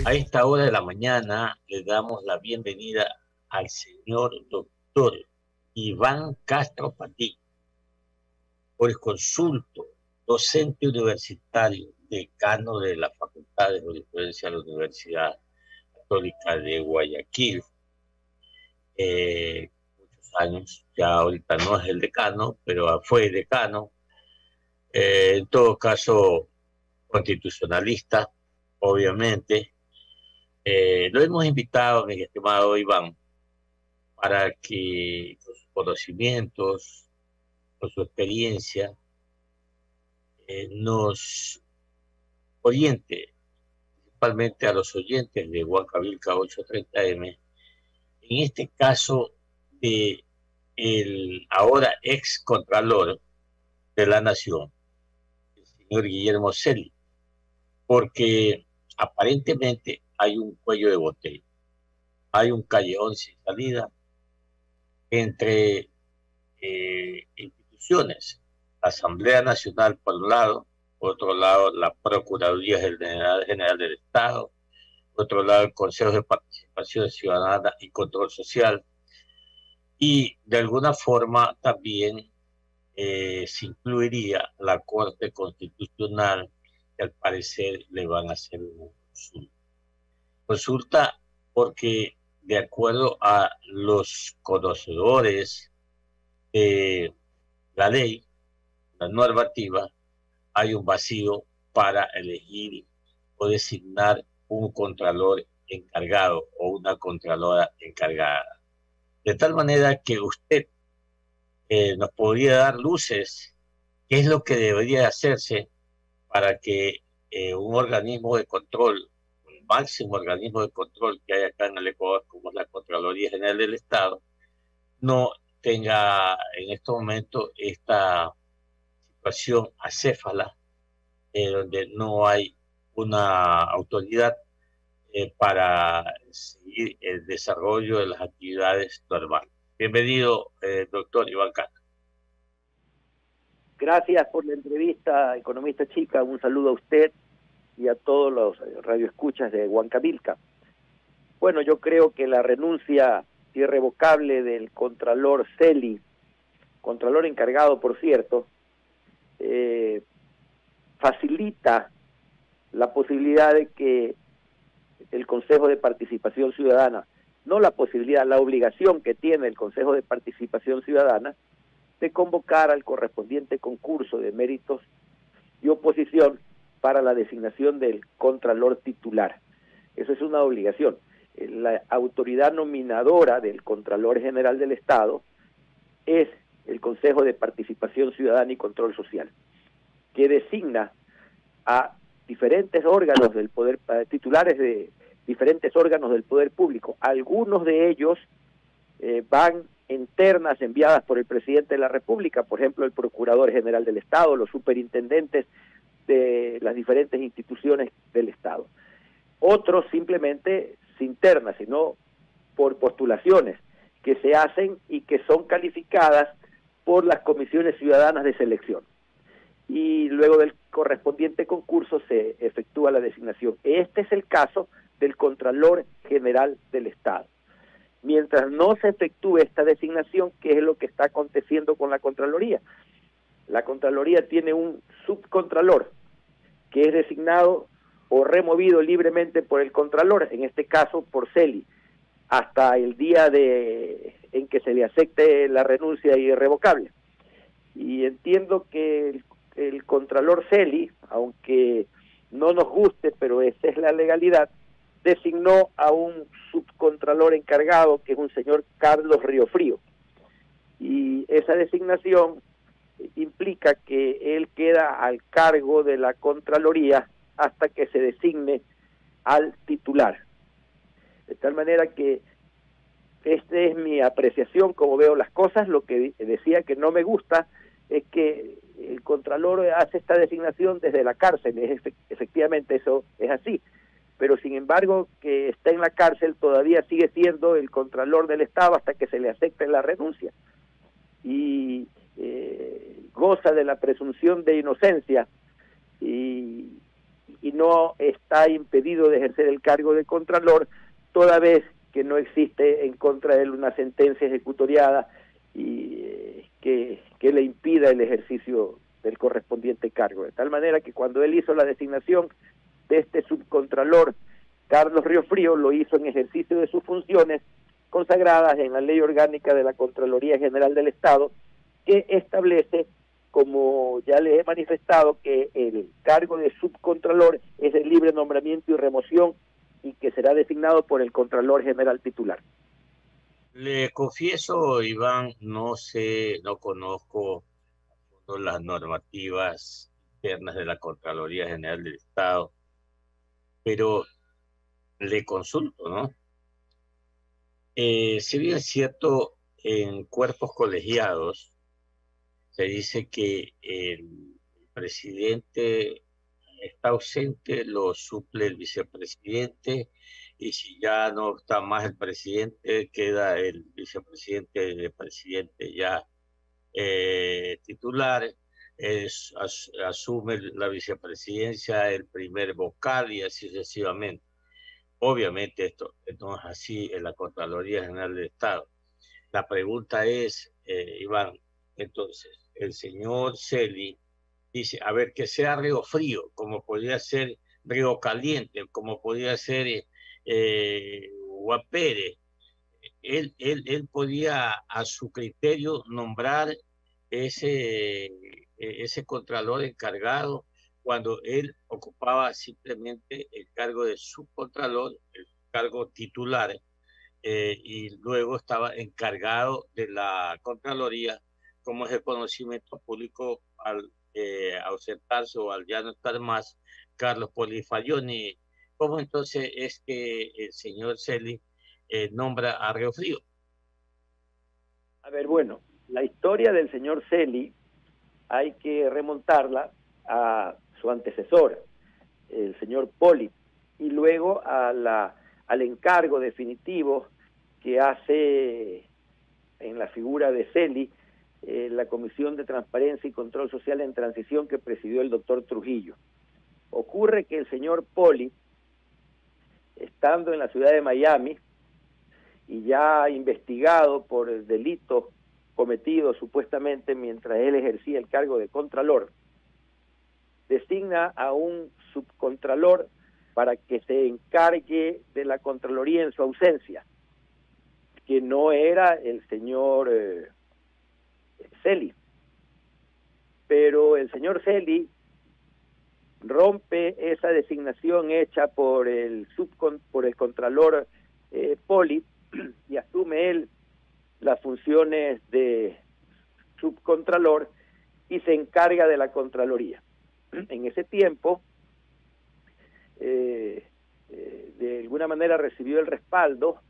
A esta hora de la mañana le damos la bienvenida al señor doctor Iván Castro Patí, jurisconsulto, docente universitario, decano de la Facultad de Jurisprudencia de la Universidad Católica de Guayaquil. Muchos años, ya ahorita no es el decano, pero fue decano. En todo caso, constitucionalista, obviamente. Lo hemos invitado, mi estimado Iván, para que con sus conocimientos, con su experiencia, nos oriente, principalmente a los oyentes de Huancavilca 830M, en este caso de el ahora ex contralor de la Nación, el señor Guillermo Celi, porque aparentemente hay un cuello de botella, hay un callejón sin salida entre instituciones, la Asamblea Nacional por un lado, por otro lado la Procuraduría General del Estado, por otro lado el Consejo de Participación Ciudadana y Control Social, y de alguna forma también se incluiría la Corte Constitucional, que al parecer le van a hacer una consulta. Consulta porque, de acuerdo a los conocedores de la ley, la normativa, hay un vacío para elegir o designar un contralor encargado o una contralora encargada. De tal manera que usted nos podría dar luces, qué es lo que debería hacerse para que un organismo de control, el máximo organismo de control que hay acá en el Ecuador, como es la Contraloría General del Estado, no tenga en estos momentos esta situación acéfala, donde no hay una autoridad para seguir el desarrollo de las actividades normales. Bienvenido, doctor Iván Castro. Gracias por la entrevista, economista chica. Un saludo a usted y a todos los radioescuchas de Huancavilca. Bueno, yo creo que la renuncia irrevocable del contralor Celi, contralor encargado, por cierto, facilita la posibilidad de que el Consejo de Participación Ciudadana, no la posibilidad, la obligación que tiene el Consejo de Participación Ciudadana de convocar al correspondiente concurso de méritos y oposición para la designación del contralor titular. Eso es una obligación. La autoridad nominadora del Contralor General del Estado es el Consejo de Participación Ciudadana y Control Social, que designa a diferentes órganos del poder, titulares de diferentes órganos del poder público. Algunos de ellos van en ternas enviadas por el presidente de la República, por ejemplo, el Procurador General del Estado, los superintendentes de las diferentes instituciones del Estado. Otros simplemente sin ternas, sino por postulaciones que se hacen y que son calificadas por las comisiones ciudadanas de selección. Y luego del correspondiente concurso se efectúa la designación. Este es el caso del Contralor General del Estado. Mientras no se efectúe esta designación, ¿qué es lo que está aconteciendo con la Contraloría? La Contraloría tiene un subcontralor que es designado o removido libremente por el Contralor, en este caso por Celi, hasta el día en que se le acepte la renuncia irrevocable. Y entiendo que el Contralor Celi, aunque no nos guste, pero esa es la legalidad, designó a un subcontralor encargado, que es un señor Carlos Riofrío. Y esa designación implica que él queda al cargo de la Contraloría hasta que se designe al titular. De tal manera que esta es mi apreciación, como veo las cosas. Lo que decía que no me gusta es que el Contralor hace esta designación desde la cárcel. Efectivamente eso es así, pero sin embargo que está en la cárcel todavía sigue siendo el Contralor del Estado hasta que se le acepte la renuncia y goza de la presunción de inocencia y no está impedido de ejercer el cargo de Contralor, toda vez que no existe en contra de él una sentencia ejecutoriada y que le impida el ejercicio del correspondiente cargo. De tal manera que cuando él hizo la designación de este subcontralor, Carlos Riofrío, lo hizo en ejercicio de sus funciones consagradas en la Ley Orgánica de la Contraloría General del Estado, que establece, como ya les he manifestado, que el cargo de subcontralor es de libre nombramiento y remoción y que será designado por el Contralor General titular. Le confieso, Iván, no sé, no conozco las normativas internas de la Contraloría General del Estado, pero le consulto, ¿no? Si bien es cierto, en cuerpos colegiados se dice que el presidente está ausente, lo suple el vicepresidente, y si ya no está más el presidente, queda el vicepresidente y el presidente ya titular, asume la vicepresidencia el primer vocal y así sucesivamente. Obviamente esto no es así en la Contraloría General del Estado. La pregunta es, Iván, entonces, el señor Celi dice, a ver, que sea Río Frío, como podría ser Río Caliente, como podría ser Guapere. Él podía a su criterio nombrar ese contralor encargado cuando él ocupaba simplemente el cargo de subcontralor, el cargo titular, y luego estaba encargado de la Contraloría, como es el conocimiento público al ausentarse o al ya no estar más Carlos Polifalloni. ¿Cómo entonces es que el señor Celi nombra a Río Frío? A ver, bueno, la historia del señor Celi hay que remontarla a su antecesor, el señor Poli, y luego al encargo definitivo que hace en la figura de Celi la Comisión de Transparencia y Control Social en Transición que presidió el doctor Trujillo. Ocurre que el señor Poli, estando en la ciudad de Miami y ya investigado por el delito cometido supuestamente mientras él ejercía el cargo de Contralor, designa a un subcontralor para que se encargue de la Contraloría en su ausencia, que no era el señor Celi. Pero el señor Celi rompe esa designación hecha por el contralor Poli y asume él las funciones de subcontralor y se encarga de la Contraloría. En ese tiempo, de alguna manera recibió el respaldo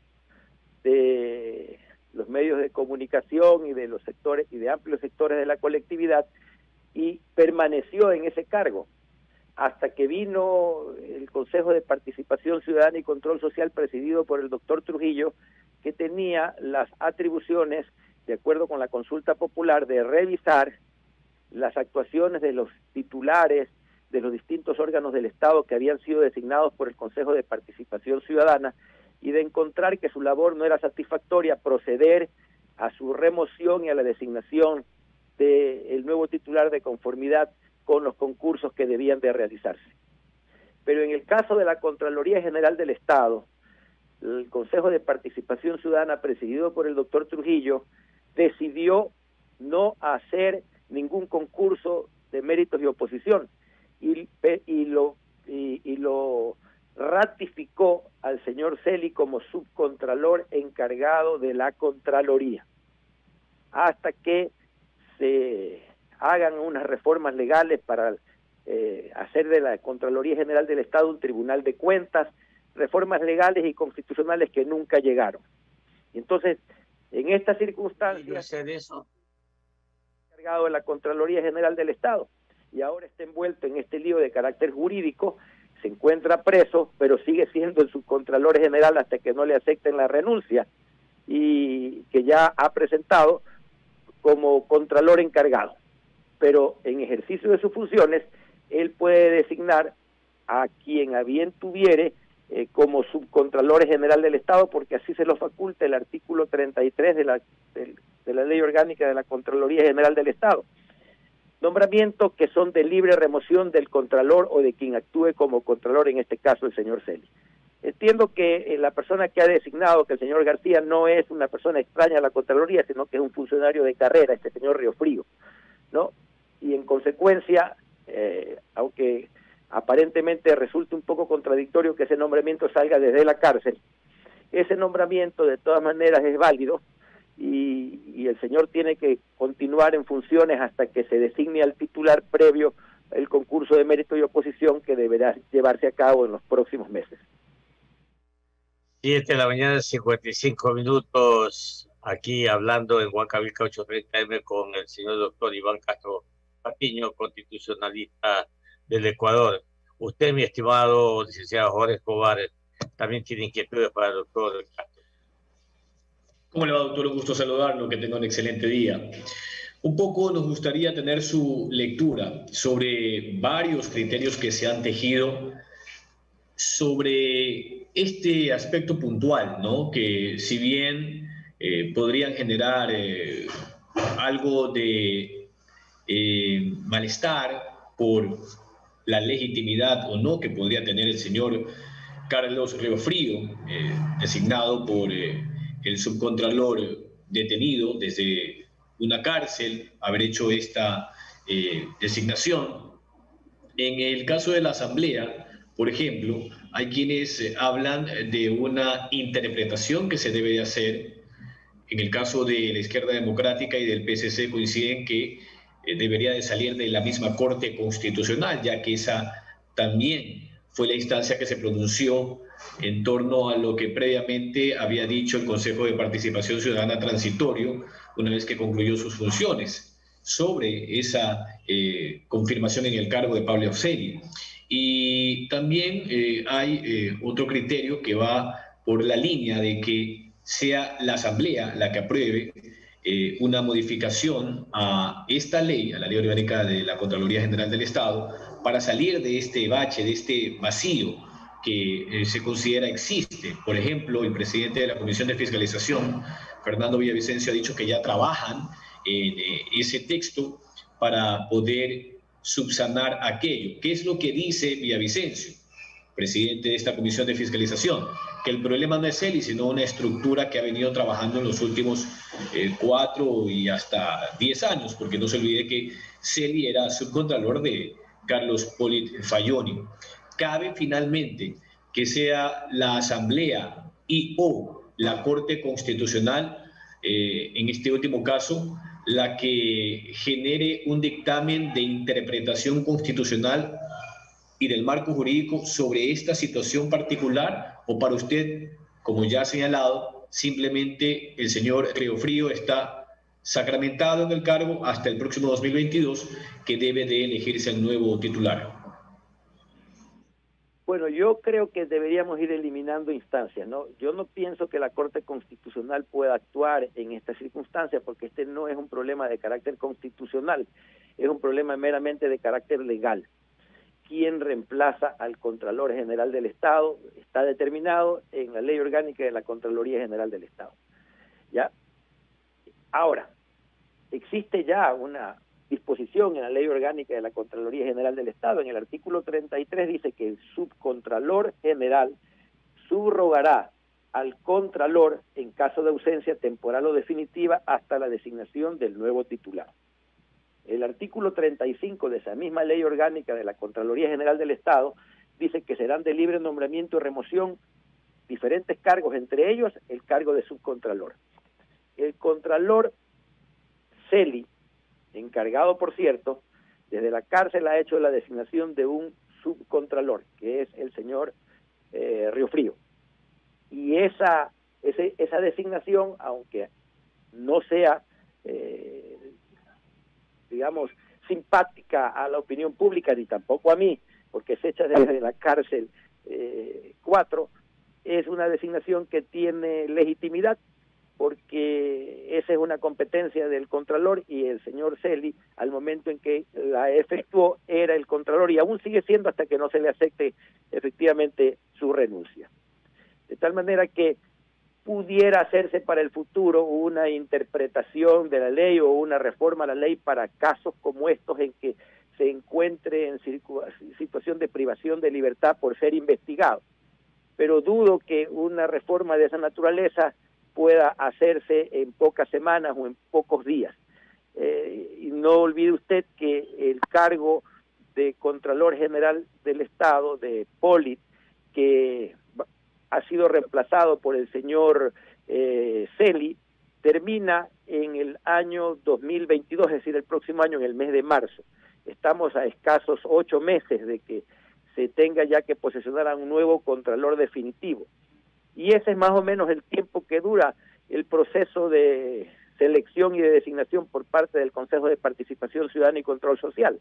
de los medios de comunicación y de los sectores y de amplios sectores de la colectividad y permaneció en ese cargo hasta que vino el Consejo de Participación Ciudadana y Control Social presidido por el doctor Trujillo, que tenía las atribuciones, de acuerdo con la consulta popular, de revisar las actuaciones de los titulares de los distintos órganos del Estado que habían sido designados por el Consejo de Participación Ciudadana y de encontrar que su labor no era satisfactoria, proceder a su remoción y a la designación del nuevo titular de conformidad con los concursos que debían de realizarse. Pero en el caso de la Contraloría General del Estado, el Consejo de Participación Ciudadana, presidido por el doctor Trujillo, decidió no hacer ningún concurso de méritos y oposición y lo ratificó al señor Celi como subcontralor encargado de la Contraloría, hasta que se hagan unas reformas legales para hacer de la Contraloría General del Estado un tribunal de cuentas, reformas legales y constitucionales que nunca llegaron. Y entonces, en estas circunstancias, encargado de la Contraloría General del Estado, y ahora está envuelto en este lío de carácter jurídico, se encuentra preso, pero sigue siendo el subcontralor general hasta que no le acepten la renuncia, y que ya ha presentado como contralor encargado. Pero en ejercicio de sus funciones, él puede designar a quien a bien tuviere como subcontralor general del Estado, porque así se lo faculta el artículo 33 de la Ley Orgánica de la Contraloría General del Estado. Nombramientos que son de libre remoción del contralor o de quien actúe como contralor, en este caso el señor Celi. Entiendo que la persona que ha designado, que el señor García, no es una persona extraña a la Contraloría, sino que es un funcionario de carrera, este señor Riofrío, ¿no? Y en consecuencia, aunque aparentemente resulta un poco contradictorio que ese nombramiento salga desde la cárcel, ese nombramiento de todas maneras es válido y el señor tiene que continuar en funciones hasta que se designe al titular previo el concurso de mérito y oposición que deberá llevarse a cabo en los próximos meses. 7 de la mañana, 55 minutos, aquí hablando en Huancavilca 830M con el señor doctor Iván Castro Patiño, constitucionalista del Ecuador. Usted, mi estimado licenciado Jorge Escobar, también tiene inquietudes para el doctor Castro. ¿Cómo le va, doctor? Un gusto saludarlo, que tenga un excelente día. Un poco nos gustaría tener su lectura sobre varios criterios que se han tejido sobre este aspecto puntual, ¿no? Que si bien podrían generar algo de malestar por la legitimidad o no que podría tener el señor Carlos Riofrío, designado por el subcontralor detenido desde una cárcel, haber hecho esta designación. En el caso de la Asamblea, por ejemplo, hay quienes hablan de una interpretación que se debe de hacer. En el caso de la izquierda democrática y del PSC coinciden que debería de salir de la misma Corte Constitucional, ya que esa también fue la instancia que se pronunció en torno a lo que previamente había dicho el Consejo de Participación Ciudadana Transitorio, una vez que concluyó sus funciones, sobre esa confirmación en el cargo de Pablo Celi. Y también hay otro criterio que va por la línea de que sea la Asamblea la que apruebe una modificación a esta ley, a la Ley Orgánica de la Contraloría General del Estado, para salir de este bache, de este vacío que se considera existe. Por ejemplo, el presidente de la Comisión de Fiscalización, Fernando Villavicencio, ha dicho que ya trabajan en ese texto para poder subsanar aquello. ¿Qué es lo que dice Villavicencio, presidente de esta Comisión de Fiscalización? Que el problema no es él, sino una estructura que ha venido trabajando en los últimos 4 y hasta 10 años, porque no se olvide que Celi era subcontralor de Carlos Polit Fayoni. Cabe finalmente que sea la Asamblea y o la Corte Constitucional, en este último caso, la que genere un dictamen de interpretación constitucional y del marco jurídico sobre esta situación particular, o para usted, como ya ha señalado, simplemente el señor Riofrío está sacramentado en el cargo hasta el próximo 2022, que debe de elegirse el nuevo titular. Bueno, yo creo que deberíamos ir eliminando instancias, ¿no? Yo no pienso que la Corte Constitucional pueda actuar en estas circunstancias, porque este no es un problema de carácter constitucional, es un problema meramente de carácter legal. Quién reemplaza al Contralor General del Estado está determinado en la Ley Orgánica de la Contraloría General del Estado. ¿Ya? Ahora, existe ya una disposición en la Ley Orgánica de la Contraloría General del Estado. En el artículo 33 dice que el subcontralor general subrogará al contralor en caso de ausencia temporal o definitiva hasta la designación del nuevo titular. El artículo 35 de esa misma Ley Orgánica de la Contraloría General del Estado dice que serán de libre nombramiento y remoción diferentes cargos, entre ellos el cargo de subcontralor. El contralor Celi, encargado, por cierto, desde la cárcel ha hecho la designación de un subcontralor, que es el señor Riofrío. Y esa designación, aunque no sea, digamos, simpática a la opinión pública, ni tampoco a mí, porque es hecha desde la cárcel 4, es una designación que tiene legitimidad, porque esa es una competencia del Contralor y el señor Celi, al momento en que la efectuó, era el Contralor y aún sigue siendo hasta que no se le acepte efectivamente su renuncia. De tal manera que pudiera hacerse para el futuro una interpretación de la ley o una reforma a la ley para casos como estos en que se encuentre en situación de privación de libertad por ser investigado. Pero dudo que una reforma de esa naturaleza pueda hacerse en pocas semanas o en pocos días. Y no olvide usted que el cargo de Contralor General del Estado, de Polit, que ha sido reemplazado por el señor Celi, termina en el año 2022, es decir, el próximo año, en el mes de marzo. Estamos a escasos 8 meses de que se tenga ya que posesionar a un nuevo Contralor definitivo. Y ese es más o menos el tiempo que dura el proceso de selección y de designación por parte del Consejo de Participación Ciudadana y Control Social.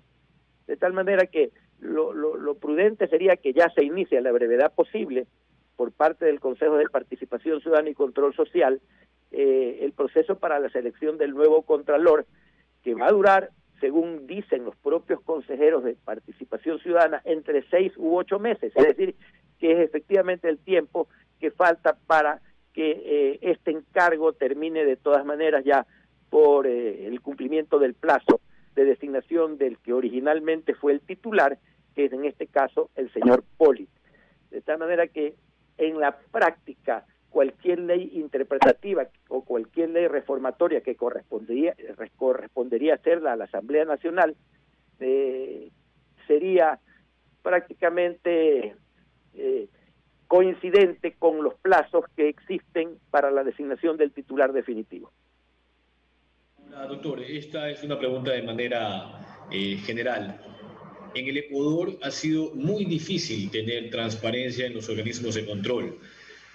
De tal manera que lo prudente sería que ya se inicie a la brevedad posible por parte del Consejo de Participación Ciudadana y Control Social el proceso para la selección del nuevo Contralor, que va a durar, según dicen los propios consejeros de Participación Ciudadana, entre 6 u 8 meses, es decir, que es efectivamente el tiempo que falta para que este encargo termine de todas maneras ya por el cumplimiento del plazo de designación del que originalmente fue el titular, que es en este caso el señor Polit. De tal manera que en la práctica cualquier ley interpretativa o cualquier ley reformatoria que correspondería hacerla a la Asamblea Nacional sería prácticamente coincidente con los plazos que existen para la designación del titular definitivo. Doctor, esta es una pregunta de manera general. En el Ecuador ha sido muy difícil tener transparencia en los organismos de control.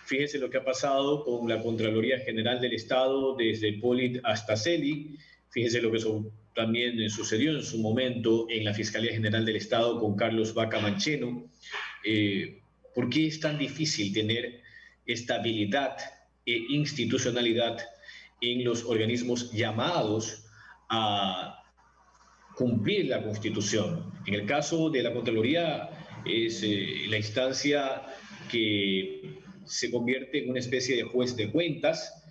Fíjense lo que ha pasado con la Contraloría General del Estado, desde Polit hasta Celi. Fíjense lo que también sucedió en su momento en la Fiscalía General del Estado con Carlos Vaca Mancheno. ¿Por qué es tan difícil tener estabilidad e institucionalidad en los organismos llamados a cumplir la Constitución? En el caso de la Contraloría es la instancia que se convierte en una especie de juez de cuentas.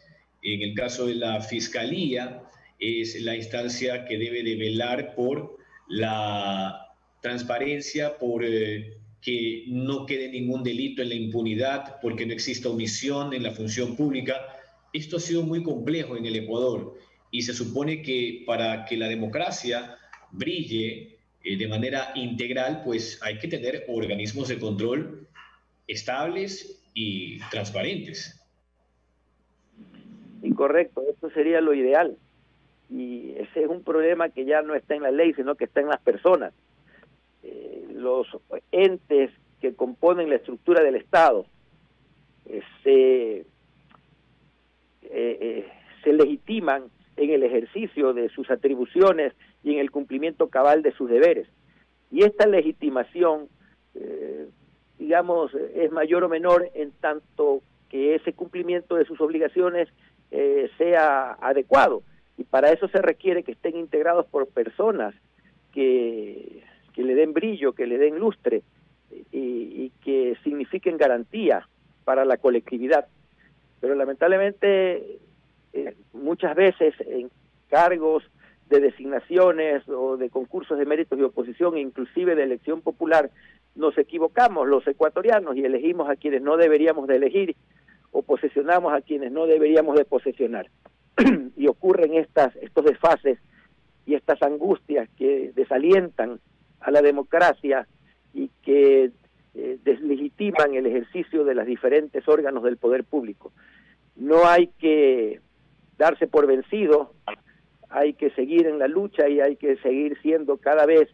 En el caso de la Fiscalía es la instancia que debe de velar por la transparencia, por que no quede ningún delito en la impunidad, porque no exista omisión en la función pública. Esto ha sido muy complejo en el Ecuador y se supone que para que la democracia brille de manera integral, pues hay que tener organismos de control estables y transparentes. Incorrecto, eso sería lo ideal. Y ese es un problema que ya no está en la ley, sino que está en las personas. Los entes que componen la estructura del Estado se legitiman en el ejercicio de sus atribuciones y en el cumplimiento cabal de sus deberes. Y esta legitimación, digamos, es mayor o menor en tanto que ese cumplimiento de sus obligaciones sea adecuado. Y para eso se requiere que estén integrados por personas que le den brillo, que le den lustre y que signifiquen garantía para la colectividad. Pero lamentablemente muchas veces en cargos de designaciones o de concursos de méritos de oposición e inclusive de elección popular nos equivocamos los ecuatorianos y elegimos a quienes no deberíamos de elegir o posesionamos a quienes no deberíamos de posesionar. Y ocurren estos desfases y estas angustias que desalientan a la democracia y que deslegitiman el ejercicio de los diferentes órganos del poder público. No hay que darse por vencido, hay que seguir en la lucha y hay que seguir siendo cada vez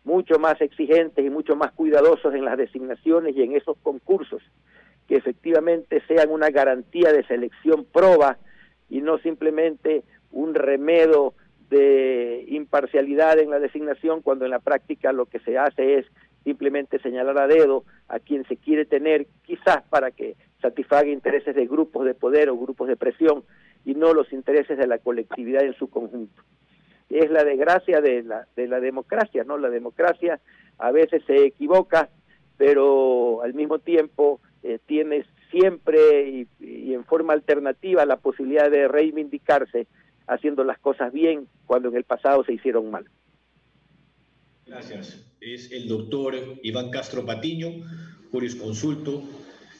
mucho más exigentes y mucho más cuidadosos en las designaciones y en esos concursos, que efectivamente sean una garantía de selección proba y no simplemente un remedio de imparcialidad en la designación, cuando en la práctica lo que se hace es simplemente señalar a dedo a quien se quiere tener, quizás para que satisfaga intereses de grupos de poder o grupos de presión, y no los intereses de la colectividad en su conjunto. Es la desgracia de la democracia, ¿no? La democracia a veces se equivoca, pero al mismo tiempo tiene siempre y en forma alternativa la posibilidad de reivindicarse haciendo las cosas bien cuando en el pasado se hicieron mal. Gracias. Es el doctor Iván Castro Patiño, jurisconsulto,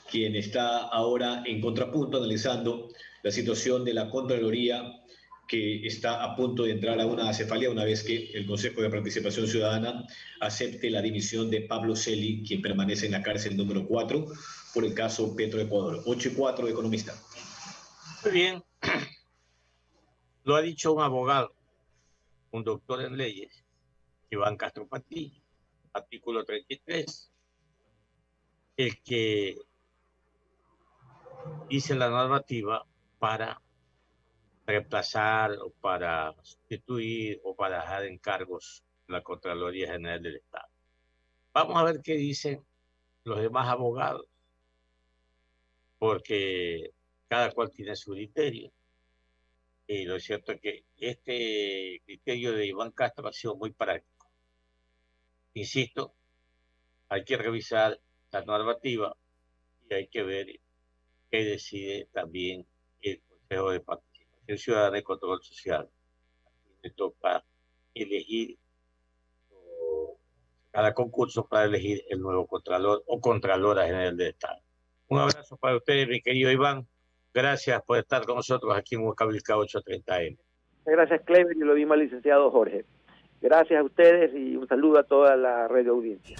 quien está ahora en Contrapunto analizando la situación de la Contraloría, que está a punto de entrar a una acefalía una vez que el Consejo de Participación Ciudadana acepte la dimisión de Pablo Celi, quien permanece en la cárcel número 4 por el caso Petroecuador. 8-4, economista. Muy bien. Lo ha dicho un abogado, un doctor en leyes, Iván Castro Patiño, artículo 33, el que dice la normativa para reemplazar o para sustituir o para dejar en cargos la Contraloría General del Estado. Vamos a ver qué dicen los demás abogados, porque cada cual tiene su criterio. Y lo cierto es que este criterio de Iván Castro ha sido muy práctico. Insisto, hay que revisar la normativa y hay que ver qué decide también el Consejo de Participación Ciudadana y Control Social. Le toca elegir cada concurso para elegir el nuevo Contralor o Contralora General del Estado. Un abrazo para ustedes, mi querido Iván. Gracias por estar con nosotros aquí en Huancavelica 830M. Gracias, Clever, y lo mismo al licenciado Jorge. Gracias a ustedes y un saludo a toda la red de audiencia.